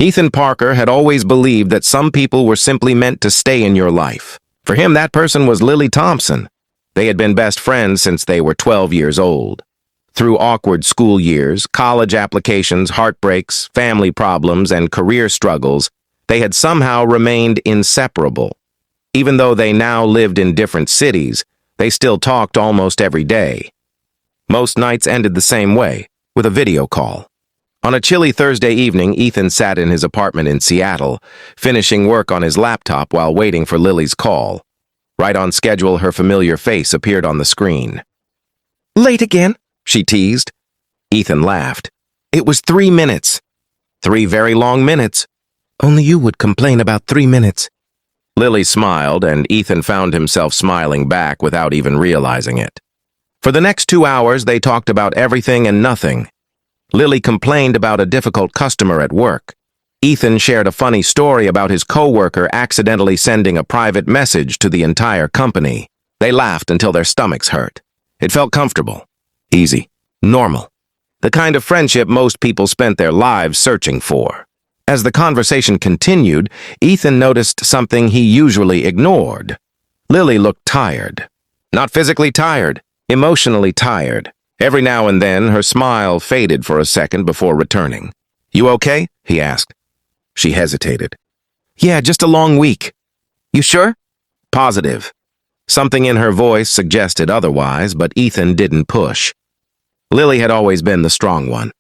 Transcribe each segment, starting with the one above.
Ethan Parker had always believed that some people were simply meant to stay in your life. For him, that person was Lily Thompson. They had been best friends since they were 12 years old. Through awkward school years, college applications, heartbreaks, family problems, and career struggles, they had somehow remained inseparable. Even though they now lived in different cities, they still talked almost every day. Most nights ended the same way, with a video call. On a chilly Thursday evening, Ethan sat in his apartment in Seattle, finishing work on his laptop while waiting for Lily's call. Right on schedule, her familiar face appeared on the screen. "Late again?" she teased. Ethan laughed. It was 3 minutes. 3 very long minutes. "Only you would complain about 3 minutes." Lily smiled, and Ethan found himself smiling back without even realizing it. For the next 2 hours, they talked about everything and nothing. Lily complained about a difficult customer at work. Ethan shared a funny story about his coworker accidentally sending a private message to the entire company. They laughed until their stomachs hurt. It felt comfortable, easy, normal. The kind of friendship most people spent their lives searching for. As the conversation continued, Ethan noticed something he usually ignored. Lily looked tired. Not physically tired, emotionally tired. Every now and then, her smile faded for a second before returning. "You okay?" he asked. She hesitated. "Yeah, just a long week." "You sure?" "Positive." Something in her voice suggested otherwise, but Ethan didn't push. Lily had always been the strong one.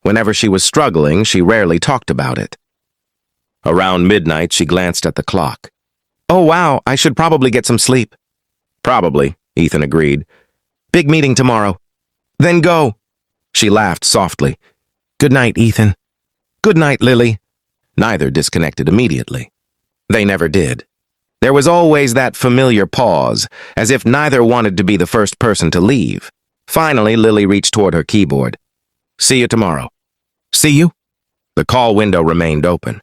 Whenever she was struggling, she rarely talked about it. Around midnight, she glanced at the clock. "Oh, wow, I should probably get some sleep." "Probably," Ethan agreed. "Big meeting tomorrow." "Then go." She laughed softly. "Good night, Ethan." "Good night, Lily." Neither disconnected immediately. They never did. There was always that familiar pause, as if neither wanted to be the first person to leave. Finally, Lily reached toward her keyboard. "See you tomorrow." "See you?" The call window remained open.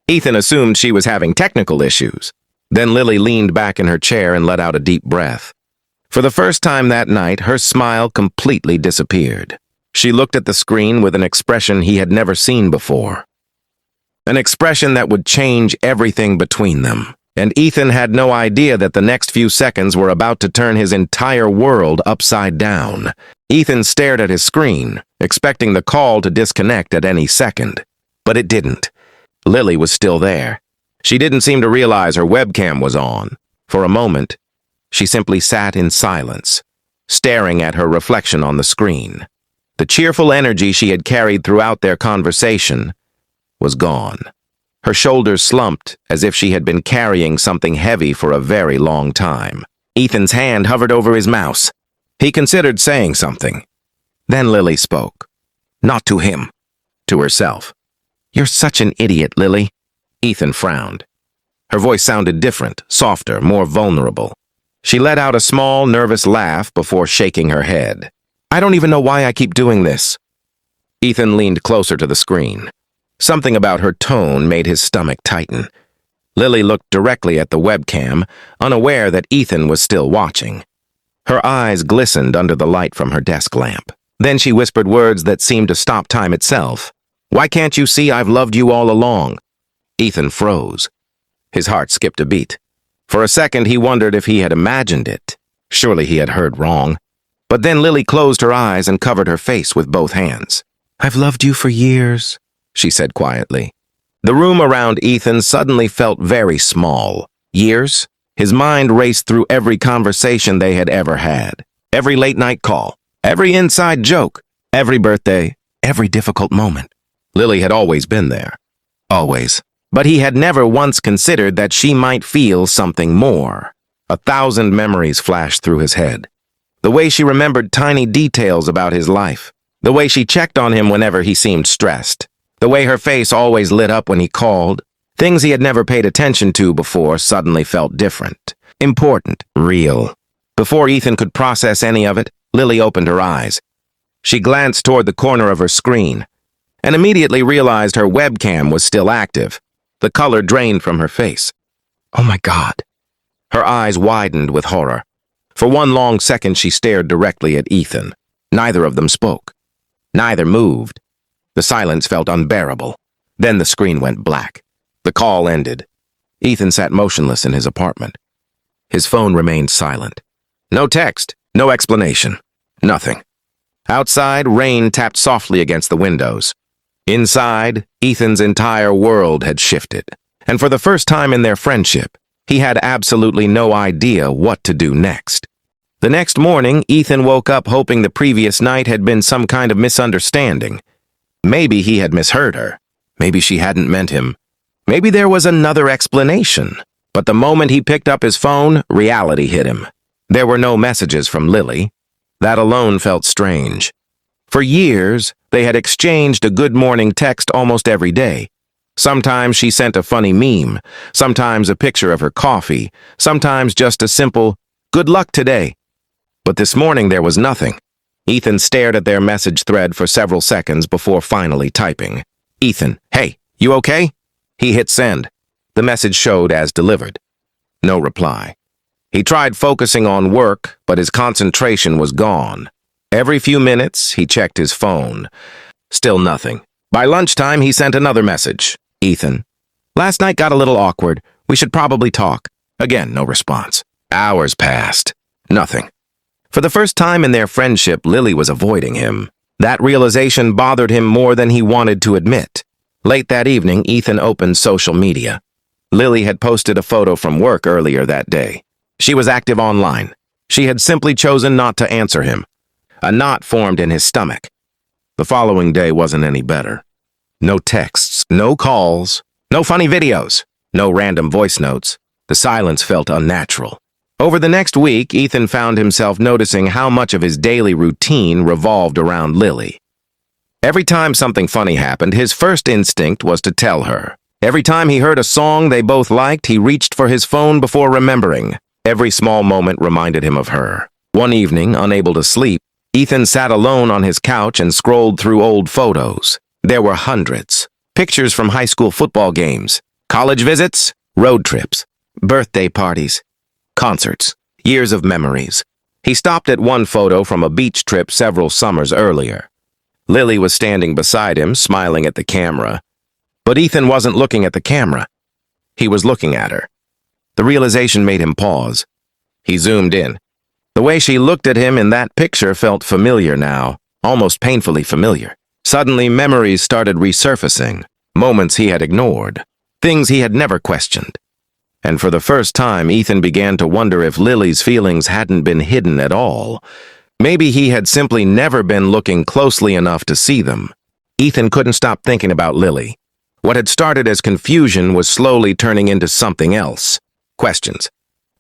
Ethan assumed she was having technical issues. Then Lily leaned back in her chair and let out a deep breath. For the first time that night, her smile completely disappeared. She looked at the screen with an expression he had never seen before. An expression that would change everything between them. And Ethan had no idea that the next few seconds were about to turn his entire world upside down. Ethan stared at his screen, expecting the call to disconnect at any second. But it didn't. Lily was still there. She didn't seem to realize her webcam was on. For a moment, she simply sat in silence, staring at her reflection on the screen. The cheerful energy she had carried throughout their conversation was gone. Her shoulders slumped as if she had been carrying something heavy for a very long time. Ethan's hand hovered over his mouse. He considered saying something. Then Lily spoke. Not to him, to herself. "You're such an idiot, Lily." Ethan frowned. Her voice sounded different, softer, more vulnerable. She let out a small, nervous laugh before shaking her head. "I don't even know why I keep doing this." Ethan leaned closer to the screen. Something about her tone made his stomach tighten. Lily looked directly at the webcam, unaware that Ethan was still watching. Her eyes glistened under the light from her desk lamp. Then she whispered words that seemed to stop time itself. "Why can't you see I've loved you all along?" Ethan froze. His heart skipped a beat. For a second, he wondered if he had imagined it. Surely he had heard wrong. But then Lily closed her eyes and covered her face with both hands. "I've loved you for years," she said quietly. The room around Ethan suddenly felt very small. Years? His mind raced through every conversation they had ever had. Every late-night call. Every inside joke. Every birthday. Every difficult moment. Lily had always been there. Always. But he had never once considered that she might feel something more. 1,000 memories flashed through his head. The way she remembered tiny details about his life. The way she checked on him whenever he seemed stressed. The way her face always lit up when he called. Things he had never paid attention to before suddenly felt different. Important. Real. Before Ethan could process any of it, Lily opened her eyes. She glanced toward the corner of her screen and immediately realized her webcam was still active. The color drained from her face. "Oh my God." Her eyes widened with horror. For one long second, she stared directly at Ethan. Neither of them spoke. Neither moved. The silence felt unbearable. Then the screen went black. The call ended. Ethan sat motionless in his apartment. His phone remained silent. No text, no explanation, nothing. Outside, rain tapped softly against the windows. Inside, Ethan's entire world had shifted. And for the first time in their friendship, he had absolutely no idea what to do next. The next morning, Ethan woke up hoping the previous night had been some kind of misunderstanding. Maybe he had misheard her. Maybe she hadn't meant him. Maybe there was another explanation. But the moment he picked up his phone, reality hit him. There were no messages from Lily. That alone felt strange. For years, they had exchanged a good morning text almost every day. Sometimes she sent a funny meme, sometimes a picture of her coffee, sometimes just a simple, "Good luck today." But this morning there was nothing. Ethan stared at their message thread for several seconds before finally typing. "Ethan, hey, you okay?" He hit send. The message showed as delivered. No reply. He tried focusing on work, but his concentration was gone. Every few minutes, he checked his phone. Still nothing. By lunchtime, he sent another message. "Ethan, last night got a little awkward. We should probably talk." Again, no response. Hours passed. Nothing. For the first time in their friendship, Lily was avoiding him. That realization bothered him more than he wanted to admit. Late that evening, Ethan opened social media. Lily had posted a photo from work earlier that day. She was active online. She had simply chosen not to answer him. A knot formed in his stomach. The following day wasn't any better. No texts, no calls, no funny videos, no random voice notes. The silence felt unnatural. Over the next week, Ethan found himself noticing how much of his daily routine revolved around Lily. Every time something funny happened, his first instinct was to tell her. Every time he heard a song they both liked, he reached for his phone before remembering. Every small moment reminded him of her. One evening, unable to sleep, Ethan sat alone on his couch and scrolled through old photos. There were hundreds. Pictures from high school football games, college visits, road trips, birthday parties, concerts, years of memories. He stopped at one photo from a beach trip several summers earlier. Lily was standing beside him, smiling at the camera. But Ethan wasn't looking at the camera. He was looking at her. The realization made him pause. He zoomed in. The way she looked at him in that picture felt familiar now, almost painfully familiar. Suddenly, memories started resurfacing, moments he had ignored, things he had never questioned. And for the first time, Ethan began to wonder if Lily's feelings hadn't been hidden at all. Maybe he had simply never been looking closely enough to see them. Ethan couldn't stop thinking about Lily. What had started as confusion was slowly turning into something else. Questions.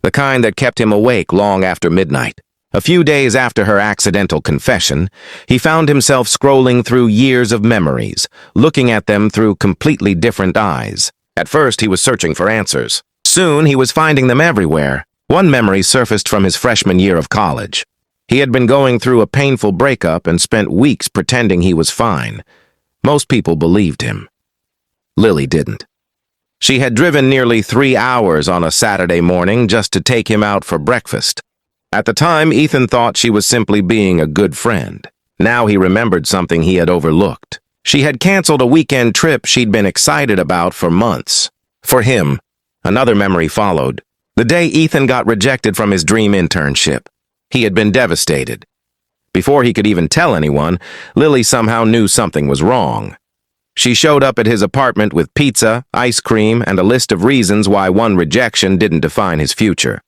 The kind that kept him awake long after midnight. A few days after her accidental confession, he found himself scrolling through years of memories, looking at them through completely different eyes. At first, he was searching for answers. Soon, he was finding them everywhere. One memory surfaced from his freshman year of college. He had been going through a painful breakup and spent weeks pretending he was fine. Most people believed him. Lily didn't. She had driven nearly 3 hours on a Saturday morning just to take him out for breakfast. At the time, Ethan thought she was simply being a good friend. Now he remembered something he had overlooked. She had canceled a weekend trip she'd been excited about for months. For him, another memory followed. The day Ethan got rejected from his dream internship. He had been devastated. Before he could even tell anyone, Lily somehow knew something was wrong. She showed up at his apartment with pizza, ice cream, and a list of reasons why one rejection didn't define his future.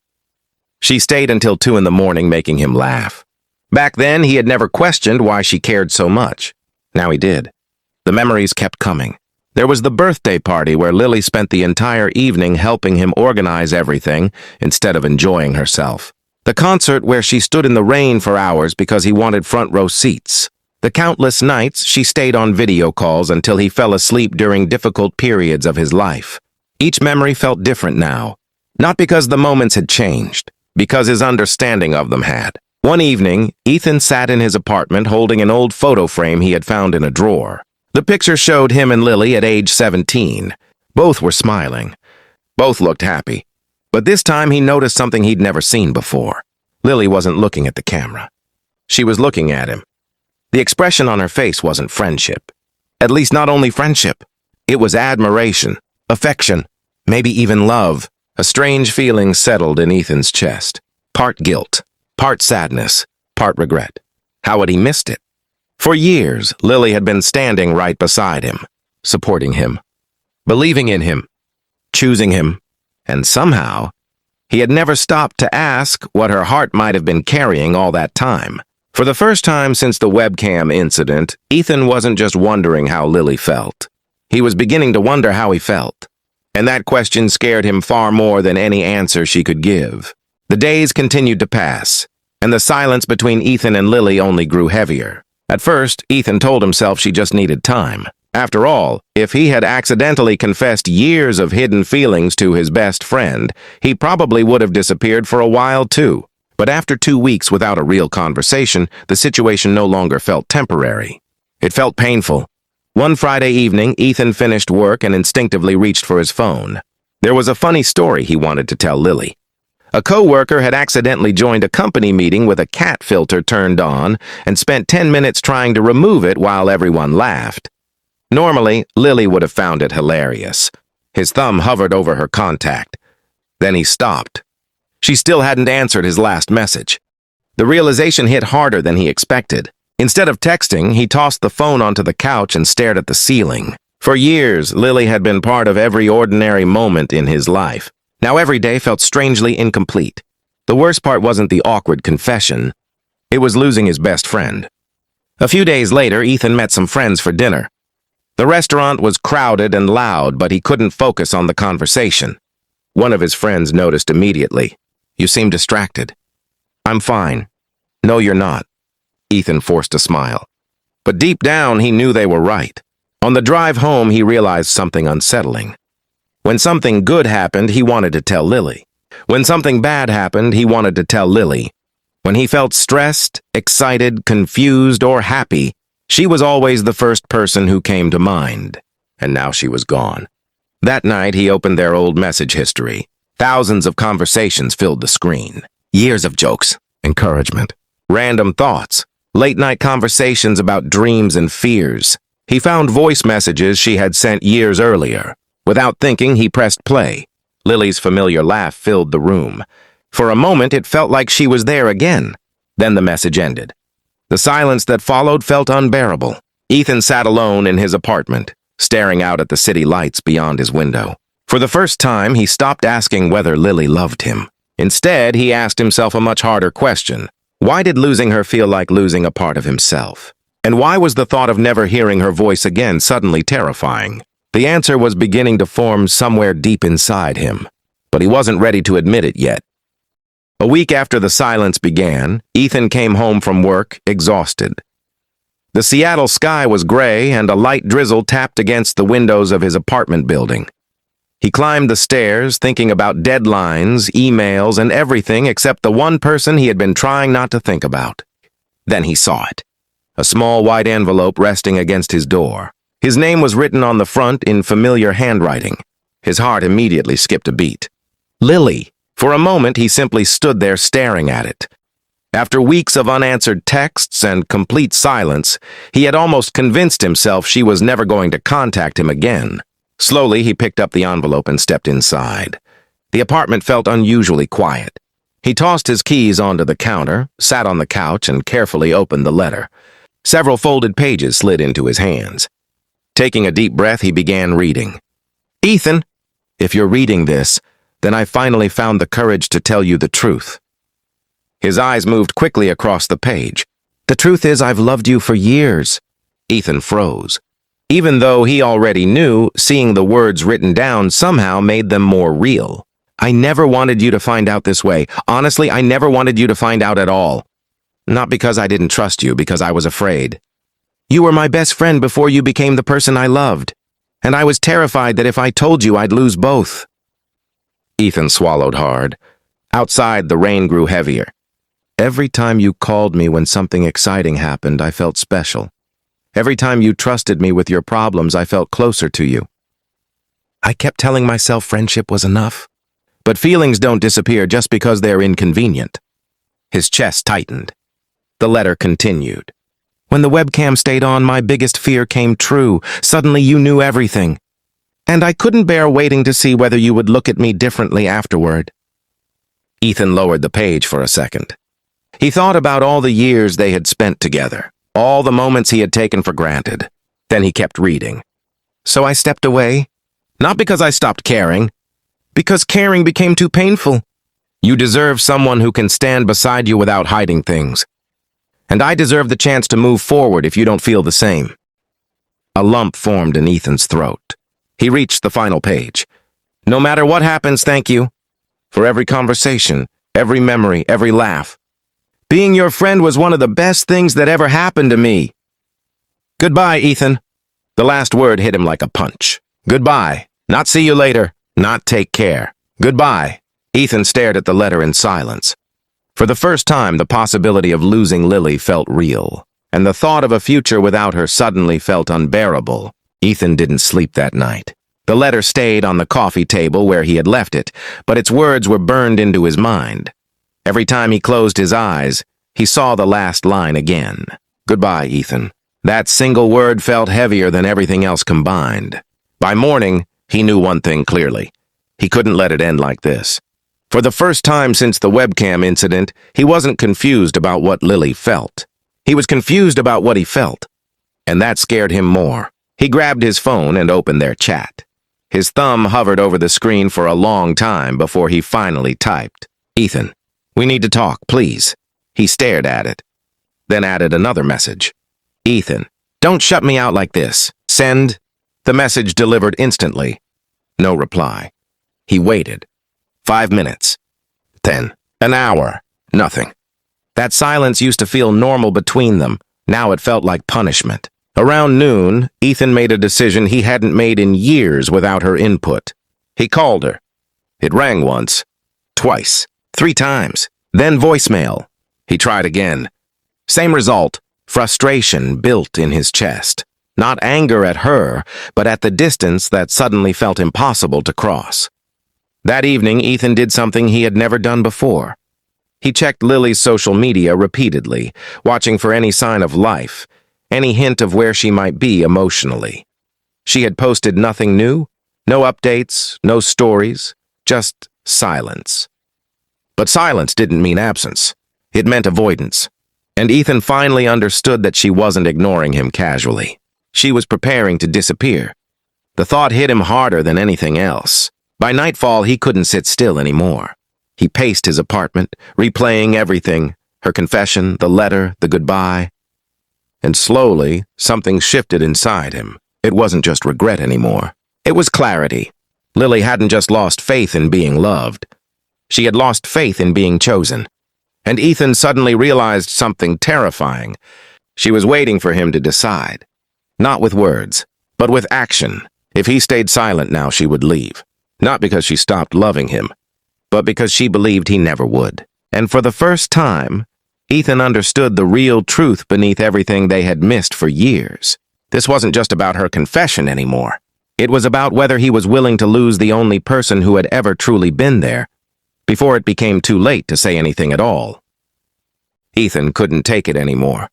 She stayed until 2 in the morning, making him laugh. Back then, he had never questioned why she cared so much. Now he did. The memories kept coming. There was the birthday party where Lily spent the entire evening helping him organize everything instead of enjoying herself. The concert where she stood in the rain for hours because he wanted front row seats. The countless nights she stayed on video calls until he fell asleep during difficult periods of his life. Each memory felt different now. Not because the moments had changed, because his understanding of them had. One evening, Ethan sat in his apartment holding an old photo frame he had found in a drawer. The picture showed him and Lily at age 17. Both were smiling. Both looked happy. But this time he noticed something he'd never seen before. Lily wasn't looking at the camera. She was looking at him. The expression on her face wasn't friendship. At least not only friendship. It was admiration, affection, maybe even love. A strange feeling settled in Ethan's chest. Part guilt, part sadness, part regret. How had he missed it? For years, Lily had been standing right beside him, supporting him, believing in him, choosing him, and somehow, he had never stopped to ask what her heart might have been carrying all that time. For the first time since the webcam incident, Ethan wasn't just wondering how Lily felt. He was beginning to wonder how he felt. And that question scared him far more than any answer she could give. The days continued to pass, and the silence between Ethan and Lily only grew heavier. At first, Ethan told himself she just needed time. After all, if he had accidentally confessed years of hidden feelings to his best friend, he probably would have disappeared for a while too. But after 2 weeks without a real conversation, the situation no longer felt temporary. It felt painful. One Friday evening, Ethan finished work and instinctively reached for his phone. There was a funny story he wanted to tell Lily. A coworker had accidentally joined a company meeting with a cat filter turned on and spent 10 minutes trying to remove it while everyone laughed. Normally, Lily would have found it hilarious. His thumb hovered over her contact. Then he stopped. She still hadn't answered his last message. The realization hit harder than he expected. Instead of texting, he tossed the phone onto the couch and stared at the ceiling. For years, Lily had been part of every ordinary moment in his life. Now every day felt strangely incomplete. The worst part wasn't the awkward confession. It was losing his best friend. A few days later, Ethan met some friends for dinner. The restaurant was crowded and loud, but he couldn't focus on the conversation. One of his friends noticed immediately. "You seem distracted." "I'm fine." "No, you're not." Ethan forced a smile. But deep down, he knew they were right. On the drive home, he realized something unsettling. When something good happened, he wanted to tell Lily. When something bad happened, he wanted to tell Lily. When he felt stressed, excited, confused, or happy, she was always the first person who came to mind. And now she was gone. That night, he opened their old message history. Thousands of conversations filled the screen. Years of jokes, encouragement, random thoughts, late-night conversations about dreams and fears. He found voice messages she had sent years earlier. Without thinking, he pressed play. Lily's familiar laugh filled the room. For a moment, it felt like she was there again. Then the message ended. The silence that followed felt unbearable. Ethan sat alone in his apartment, staring out at the city lights beyond his window. For the first time, he stopped asking whether Lily loved him. Instead, he asked himself a much harder question. Why did losing her feel like losing a part of himself? And why was the thought of never hearing her voice again suddenly terrifying? The answer was beginning to form somewhere deep inside him, but he wasn't ready to admit it yet. A week after the silence began, Ethan came home from work, exhausted. The Seattle sky was gray and a light drizzle tapped against the windows of his apartment building. He climbed the stairs, thinking about deadlines, emails, and everything except the one person he had been trying not to think about. Then he saw it. A small white envelope resting against his door. His name was written on the front in familiar handwriting. His heart immediately skipped a beat. Lily. For a moment, he simply stood there staring at it. After weeks of unanswered texts and complete silence, he had almost convinced himself she was never going to contact him again. Slowly, he picked up the envelope and stepped inside. The apartment felt unusually quiet. He tossed his keys onto the counter, sat on the couch, and carefully opened the letter. Several folded pages slid into his hands. Taking a deep breath, he began reading. "Ethan, if you're reading this, then I finally found the courage to tell you the truth." His eyes moved quickly across the page. "The truth is I've loved you for years." Ethan froze. Even though he already knew, seeing the words written down somehow made them more real. "I never wanted you to find out this way. Honestly, I never wanted you to find out at all. Not because I didn't trust you, because I was afraid. You were my best friend before you became the person I loved. And I was terrified that if I told you, I'd lose both." Ethan swallowed hard. Outside, the rain grew heavier. "Every time you called me when something exciting happened, I felt special. Every time you trusted me with your problems, I felt closer to you. I kept telling myself friendship was enough. But feelings don't disappear just because they're inconvenient." His chest tightened. The letter continued. "When the webcam stayed on, my biggest fear came true. Suddenly you knew everything. And I couldn't bear waiting to see whether you would look at me differently afterward. Ethan lowered the page for a second. He thought about all the years they had spent together, all the moments he had taken for granted. Then he kept reading. So I stepped away, not because I stopped caring, because caring became too painful. You deserve someone who can stand beside you without hiding things. And I deserve the chance to move forward if you don't feel the same. A lump formed in Ethan's throat. He reached the final page. No matter what happens, thank you. For every conversation, every memory, every laugh. Being your friend was one of the best things that ever happened to me. Goodbye, Ethan. The last word hit him like a punch. Goodbye. Not see you later. Not take care. Goodbye. Ethan stared at the letter in silence. For the first time, the possibility of losing Lily felt real, and the thought of a future without her suddenly felt unbearable. Ethan didn't sleep that night. The letter stayed on the coffee table where he had left it, but its words were burned into his mind. Every time he closed his eyes, he saw the last line again. Goodbye, Ethan. That single word felt heavier than everything else combined. By morning, he knew one thing clearly. He couldn't let it end like this. For the first time since the webcam incident, he wasn't confused about what Lily felt. He was confused about what he felt. And that scared him more. He grabbed his phone and opened their chat. His thumb hovered over the screen for a long time before he finally typed, Ethan, we need to talk, please. He stared at it, then added another message. Ethan, don't shut me out like this. Send. The message delivered instantly. No reply. He waited. 5 minutes. 10. An hour. Nothing. That silence used to feel normal between them. Now it felt like punishment. Around noon, Ethan made a decision he hadn't made in years without her input. He called her. It rang once, twice, 3 times, then voicemail. He tried again. Same result, frustration built in his chest. Not anger at her, but at the distance that suddenly felt impossible to cross. That evening, Ethan did something he had never done before. He checked Lily's social media repeatedly, watching for any sign of life, any hint of where she might be emotionally. She had posted nothing new, no updates, no stories, just silence. But silence didn't mean absence. It meant avoidance. And Ethan finally understood that she wasn't ignoring him casually. She was preparing to disappear. The thought hit him harder than anything else. By nightfall, he couldn't sit still anymore. He paced his apartment, replaying everything, her confession, the letter, the goodbye. And slowly, something shifted inside him. It wasn't just regret anymore. It was clarity. Lily hadn't just lost faith in being loved. She had lost faith in being chosen. And Ethan suddenly realized something terrifying. She was waiting for him to decide. Not with words, but with action. If he stayed silent now, she would leave. Not because she stopped loving him, but because she believed he never would. And for the first time, Ethan understood the real truth beneath everything they had missed for years. This wasn't just about her confession anymore. It was about whether he was willing to lose the only person who had ever truly been there, before it became too late to say anything at all. Ethan couldn't take it anymore.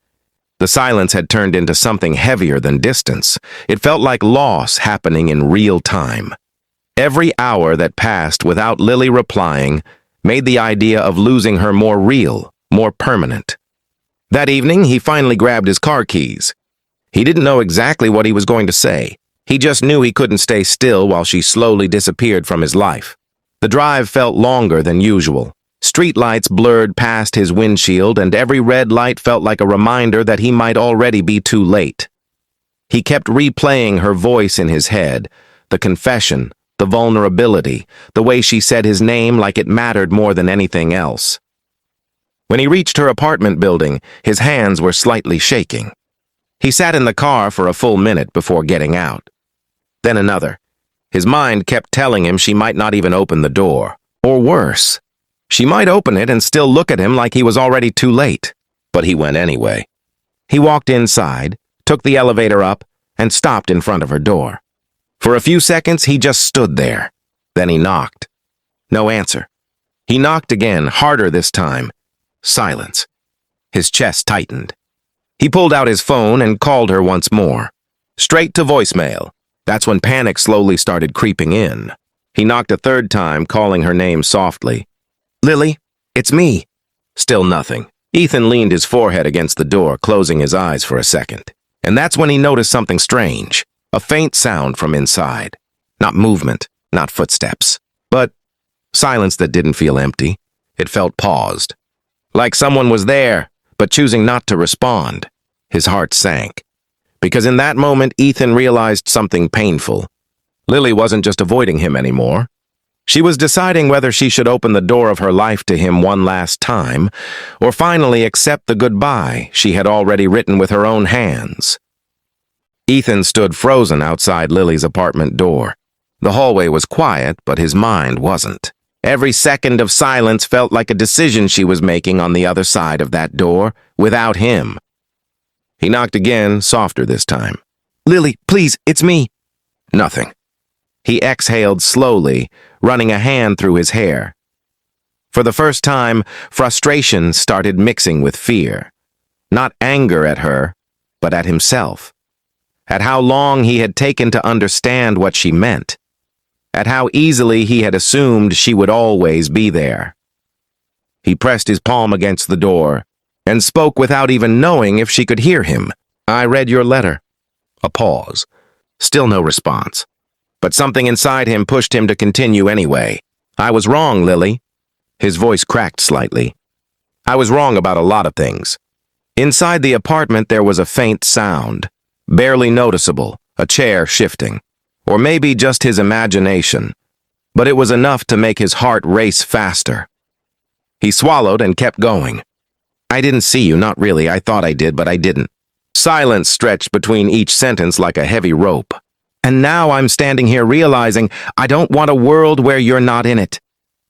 The silence had turned into something heavier than distance. It felt like loss happening in real time. Every hour that passed without Lily replying made the idea of losing her more real, more permanent. That evening, he finally grabbed his car keys. He didn't know exactly what he was going to say. He just knew he couldn't stay still while she slowly disappeared from his life. The drive felt longer than usual. Streetlights blurred past his windshield, and every red light felt like a reminder that he might already be too late. He kept replaying her voice in his head, the confession, the vulnerability, the way she said his name like it mattered more than anything else. When he reached her apartment building, his hands were slightly shaking. He sat in the car for a full minute before getting out. Then another. His mind kept telling him she might not even open the door. Or worse, she might open it and still look at him like he was already too late. But he went anyway. He walked inside, took the elevator up, and stopped in front of her door. For a few seconds, he just stood there. Then he knocked. No answer. He knocked again, harder this time. Silence. His chest tightened. He pulled out his phone and called her once more. Straight to voicemail. That's when panic slowly started creeping in. He knocked a third time, calling her name softly. Lily, it's me. Still nothing. Ethan leaned his forehead against the door, closing his eyes for a second. And that's when he noticed something strange. A faint sound from inside. Not movement, not footsteps, but silence that didn't feel empty. It felt paused. Like someone was there, but choosing not to respond. His heart sank. Because in that moment, Ethan realized something painful. Lily wasn't just avoiding him anymore. She was deciding whether she should open the door of her life to him one last time, or finally accept the goodbye she had already written with her own hands. Ethan stood frozen outside Lily's apartment door. The hallway was quiet, but his mind wasn't. Every second of silence felt like a decision she was making on the other side of that door, without him. He knocked again, softer this time. Lily, please, it's me. Nothing. He exhaled slowly, running a hand through his hair. For the first time, frustration started mixing with fear. Not anger at her, but at himself. At how long he had taken to understand what she meant. At how easily he had assumed she would always be there. He pressed his palm against the door and spoke without even knowing if she could hear him. I read your letter. A pause. Still no response. But something inside him pushed him to continue anyway. I was wrong, Lily. His voice cracked slightly. I was wrong about a lot of things. Inside the apartment there was a faint sound, barely noticeable, a chair shifting. Or maybe just his imagination. But it was enough to make his heart race faster. He swallowed and kept going. I didn't see you, not really. I thought I did, but I didn't. Silence stretched between each sentence like a heavy rope. And now I'm standing here realizing I don't want a world where you're not in it.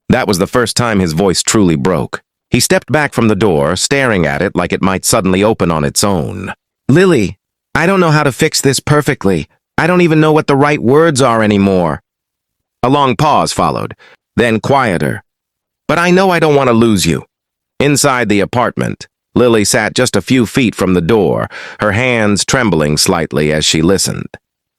That was the first time his voice truly broke. He stepped back from the door, staring at it like it might suddenly open on its own. Lily, I don't know how to fix this perfectly. I don't even know what the right words are anymore. A long pause followed, then quieter. But I know I don't want to lose you. Inside the apartment, Lily sat just a few feet from the door, her hands trembling slightly as she listened.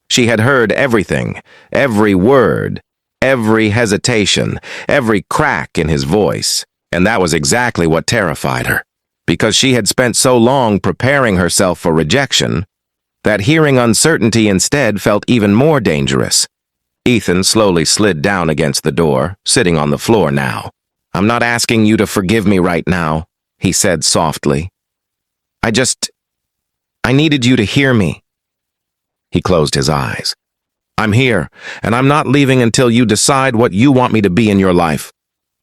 She had heard everything, every word, every hesitation, every crack in his voice, and that was exactly what terrified her. Because she had spent so long preparing herself for rejection, that hearing uncertainty instead felt even more dangerous. Ethan slowly slid down against the door, sitting on the floor now. I'm not asking you to forgive me right now, he said softly. I needed you to hear me. He closed his eyes. I'm here, and I'm not leaving until you decide what you want me to be in your life.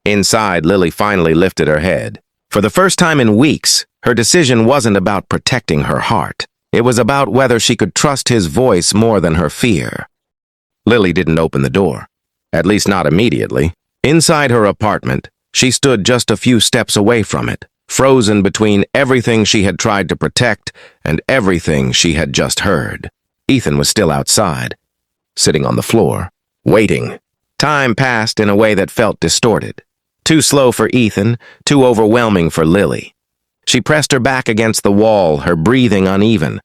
Inside, Lily finally lifted her head. For the first time in weeks, her decision wasn't about protecting her heart. It was about whether she could trust his voice more than her fear. Lily didn't open the door, at least not immediately. Inside her apartment, she stood just a few steps away from it, frozen between everything she had tried to protect and everything she had just heard. Ethan was still outside, sitting on the floor, waiting. Time passed in a way that felt distorted. Too slow for Ethan, too overwhelming for Lily. She pressed her back against the wall, her breathing uneven.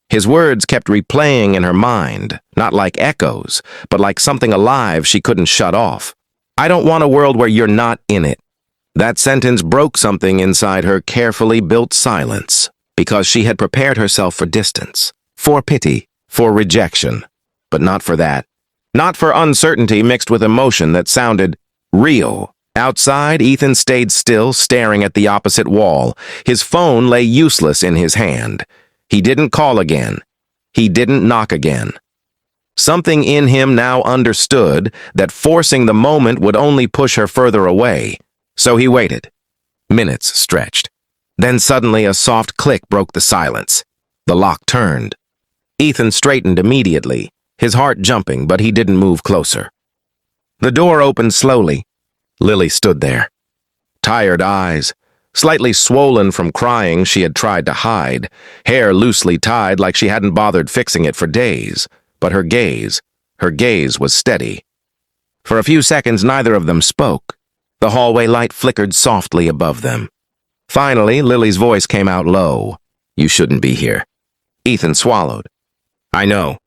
His words kept replaying in her mind, not like echoes, but like something alive she couldn't shut off. I don't want a world where you're not in it. That sentence broke something inside her carefully built silence, because she had prepared herself for distance, for pity, for rejection, but not for that. Not for uncertainty mixed with emotion that sounded real. Outside, Ethan stayed still, staring at the opposite wall. His phone lay useless in his hand. He didn't call again. He didn't knock again. Something in him now understood that forcing the moment would only push her further away. So he waited. Minutes stretched. Then suddenly a soft click broke the silence. The lock turned. Ethan straightened immediately, his heart jumping, but he didn't move closer. The door opened slowly. Lily stood there. Tired eyes, slightly swollen from crying she had tried to hide, hair loosely tied like she hadn't bothered fixing it for days, but her gaze was steady. For a few seconds neither of them spoke. The hallway light flickered softly above them. Finally, Lily's voice came out low. You shouldn't be here. Ethan swallowed. I know.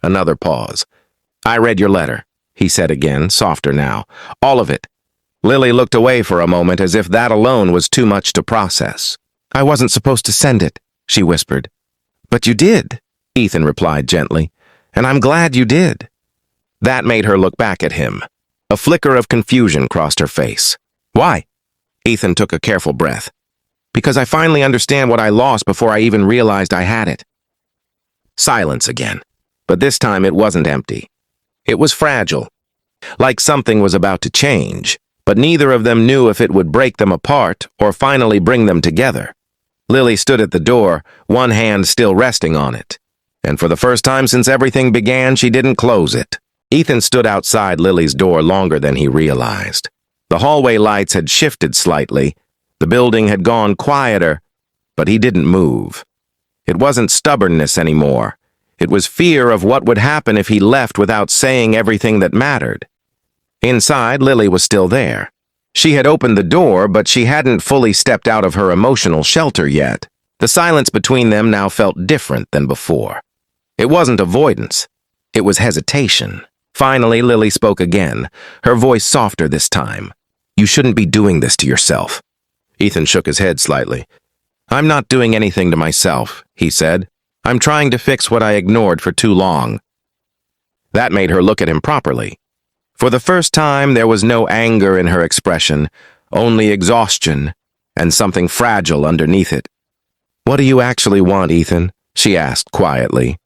Another pause. I read your letter, he said again, softer now. All of it. Lily looked away for a moment as if that alone was too much to process. I wasn't supposed to send it, she whispered. But you did, Ethan replied gently, and I'm glad you did. That made her look back at him. A flicker of confusion crossed her face. Why? Ethan took a careful breath. Because I finally understand what I lost before I even realized I had it. Silence again. But this time it wasn't empty. It was fragile. Like something was about to change, but neither of them knew if it would break them apart or finally bring them together. Lily stood at the door, one hand still resting on it. And for the first time since everything began, she didn't close it. Ethan stood outside Lily's door longer than he realized. The hallway lights had shifted slightly. The building had gone quieter, but he didn't move. It wasn't stubbornness anymore. It was fear of what would happen if he left without saying everything that mattered. Inside, Lily was still there. She had opened the door, but she hadn't fully stepped out of her emotional shelter yet. The silence between them now felt different than before. It wasn't avoidance. It was hesitation. Finally, Lily spoke again, her voice softer this time. You shouldn't be doing this to yourself. Ethan shook his head slightly. I'm not doing anything to myself, he said. I'm trying to fix what I ignored for too long. That made her look at him properly. For the first time, there was no anger in her expression, only exhaustion, and something fragile underneath it. What do you actually want, Ethan? She asked quietly.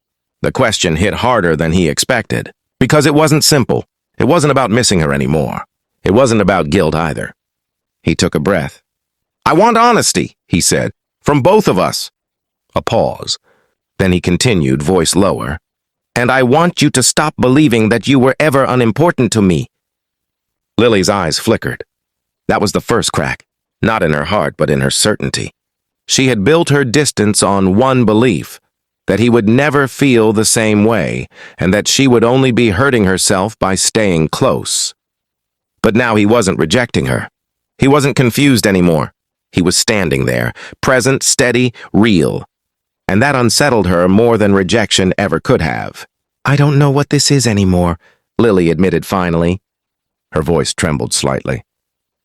The question hit harder than he expected, because it wasn't simple. It wasn't about missing her anymore. It wasn't about guilt either. He took a breath. I want honesty, he said, from both of us. A pause. Then he continued, voice lower. And I want you to stop believing that you were ever unimportant to me. Lily's eyes flickered. That was the first crack, not in her heart, but in her certainty. She had built her distance on one belief, that he would never feel the same way, and that she would only be hurting herself by staying close. But now he wasn't rejecting her. He wasn't confused anymore. He was standing there, present, steady, real. And that unsettled her more than rejection ever could have. I don't know what this is anymore, Lily admitted finally. Her voice trembled slightly.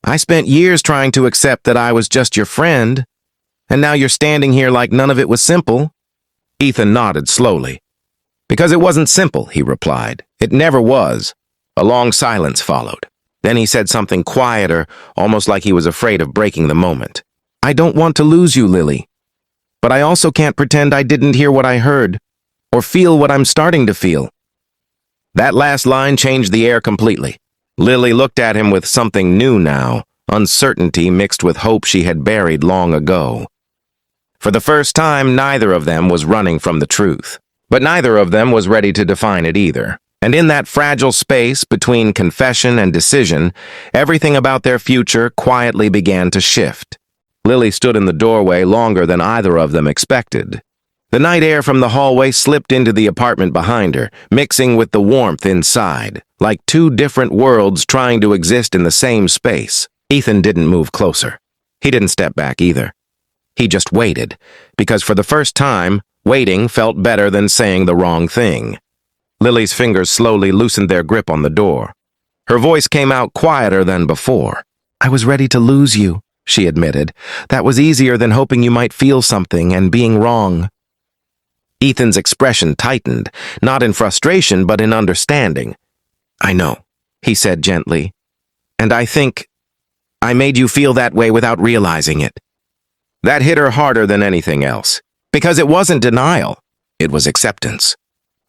I spent years trying to accept that I was just your friend, and now you're standing here like none of it was simple. Ethan nodded slowly. Because it wasn't simple, he replied. It never was. A long silence followed. Then he said something quieter, almost like he was afraid of breaking the moment. I don't want to lose you, Lily. But I also can't pretend I didn't hear what I heard, or feel what I'm starting to feel. That last line changed the air completely. Lily looked at him with something new now, uncertainty mixed with hope she had buried long ago. For the first time, neither of them was running from the truth, but neither of them was ready to define it either. And in that fragile space between confession and decision, everything about their future quietly began to shift. Lily stood in the doorway longer than either of them expected. The night air from the hallway slipped into the apartment behind her, mixing with the warmth inside, like two different worlds trying to exist in the same space. Ethan didn't move closer. He didn't step back either. He just waited, because for the first time, waiting felt better than saying the wrong thing. Lily's fingers slowly loosened their grip on the door. Her voice came out quieter than before. I was ready to lose you, she admitted. That was easier than hoping you might feel something and being wrong. Ethan's expression tightened, not in frustration, but in understanding. I know, he said gently. And I think I made you feel that way without realizing it. That hit her harder than anything else, because it wasn't denial, it was acceptance.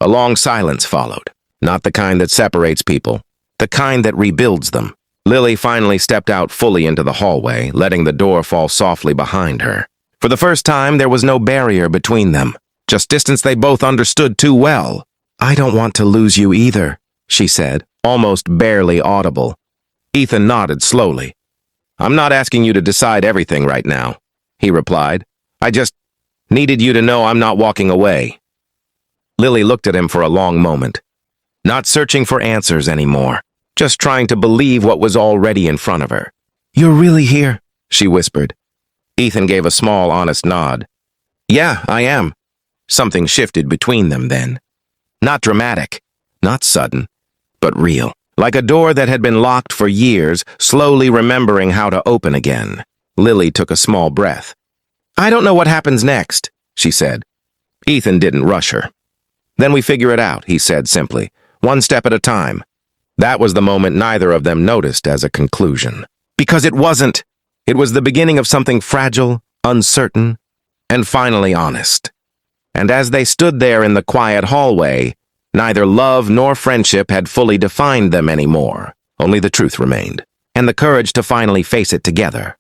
A long silence followed, not the kind that separates people, the kind that rebuilds them. Lily finally stepped out fully into the hallway, letting the door fall softly behind her. For the first time, there was no barrier between them, just distance they both understood too well. I don't want to lose you either, she said, almost barely audible. Ethan nodded slowly. I'm not asking you to decide everything right now, he replied. I just needed you to know I'm not walking away. Lily looked at him for a long moment, not searching for answers anymore, just trying to believe what was already in front of her. You're really here, she whispered. Ethan gave a small, honest nod. Yeah, I am. Something shifted between them then. Not dramatic, not sudden, but real. Like a door that had been locked for years, slowly remembering how to open again. Lily took a small breath. I don't know what happens next, she said. Ethan didn't rush her. Then we figure it out, he said simply, one step at a time. That was the moment neither of them noticed as a conclusion. Because it wasn't. It was the beginning of something fragile, uncertain, and finally honest. And as they stood there in the quiet hallway, neither love nor friendship had fully defined them anymore. Only the truth remained, and the courage to finally face it together.